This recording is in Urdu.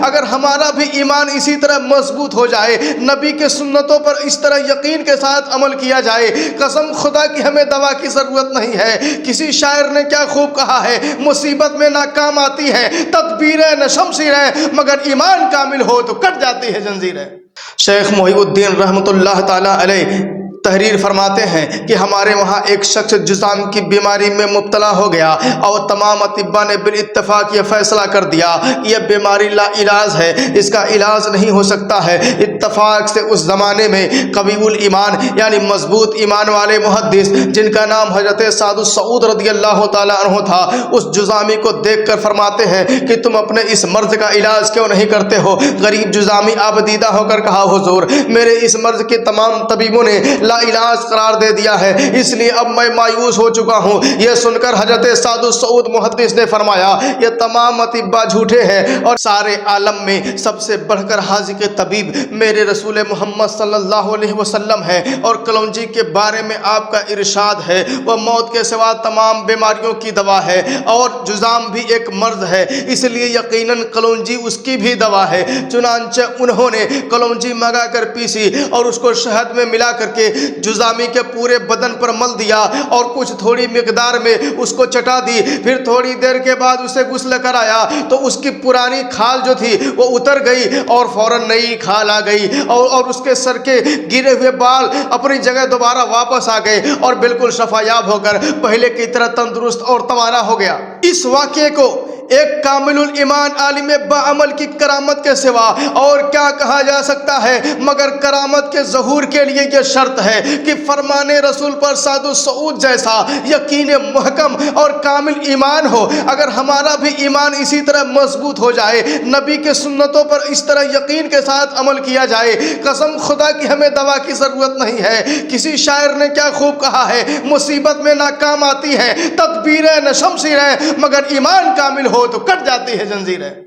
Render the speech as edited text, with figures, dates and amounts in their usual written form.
اگر ہمارا بھی ایمان اسی طرح مضبوط ہو جائے، نبی کے سنتوں پر اس طرح یقین کے ساتھ عمل کیا جائے، قسم خدا کی ہمیں دوا کی ضرورت نہیں ہے۔ کسی شاعر نے کیا خوب کہا ہے، مصیبت میں ناکام آتی ہے تدبیریں نہ شمشیریں، مگر ایمان کامل ہو تو کٹ جاتی ہے زنجیریں۔ شیخ محی الدین رحمۃ اللہ تعالی علیہ تحریر فرماتے ہیں کہ ہمارے وہاں ایک شخص جذام کی بیماری میں مبتلا ہو گیا اور تمام اطباء نے بالاتفاق یہ فیصلہ کر دیا کہ یہ بیماری لا علاج ہے، اس کا علاج نہیں ہو سکتا ہے۔ اتفاق سے اس زمانے میں قوی الایمان یعنی مضبوط ایمان والے محدث جن کا نام حضرت سعد سعود رضی اللہ تعالیٰ عنہ تھا، اس جذامی کو دیکھ کر فرماتے ہیں کہ تم اپنے اس مرض کا علاج کیوں نہیں کرتے ہو؟ غریب جذامی آبدیدہ ہو کر کہا، حضور میرے اس مرض کے تمام طبیبوں نے لا علاج قرار دے دیا ہے، اس لیے اب میں مایوس ہو چکا ہوں۔ یہ سن کر حضرت سعد سعود محدث نے فرمایا، یہ تمام اطباء جھوٹے ہیں اور سارے عالم میں سب سے بڑھ کر حاذق طبیب میرے رسول محمد صلی اللہ علیہ وسلم ہے، اور کلونجی کے بارے میں آپ کا ارشاد ہے وہ موت کے سوا تمام بیماریوں کی دوا ہے، اور جذام بھی ایک مرض ہے، اس لیے یقیناً کلونجی اس کی بھی دوا ہے۔ چنانچہ انہوں نے کلونجی منگا کر پیسی اور اس کو شہد میں ملا کر کے جذامی کے پورے بدن پر مل دیا اور کچھ تھوڑی مقدار میں اس کو چٹا دی۔ پھر تھوڑی دیر کے بعد اسے غسل کرایا تو اس کی پرانی کھال جو تھی وہ اتر گئی اور فوراً نئی کھال آ گئی، اور اس کے سر کے گرے ہوئے بال اپنی جگہ دوبارہ واپس آ گئے اور بالکل شفا یاب ہو کر پہلے کی طرح تندرست اور توانا ہو گیا۔ اس واقعے کو ایک کامل الایمان عالم باعمل کی کرامت کے سوا اور کیا کہا جا سکتا ہے، مگر کرامت کے ظہور کے لیے یہ شرط ہے کہ فرمان رسول پر سعد سعود جیسا یقین محکم اور کامل ایمان ہو۔ اگر ہمارا بھی ایمان اسی طرح مضبوط ہو جائے، نبی کے سنتوں پر اس طرح یقین کے ساتھ عمل کیا جائے، قسم خدا کی ہمیں دوا کی ضرورت نہیں ہے۔ کسی شاعر نے کیا خوب کہا ہے، مصیبت میں ناکام آتی ہے تدبیریں نہ شمشیریں، مگر ایمان کامل ہو تو کٹ جاتی ہے زنجیریں۔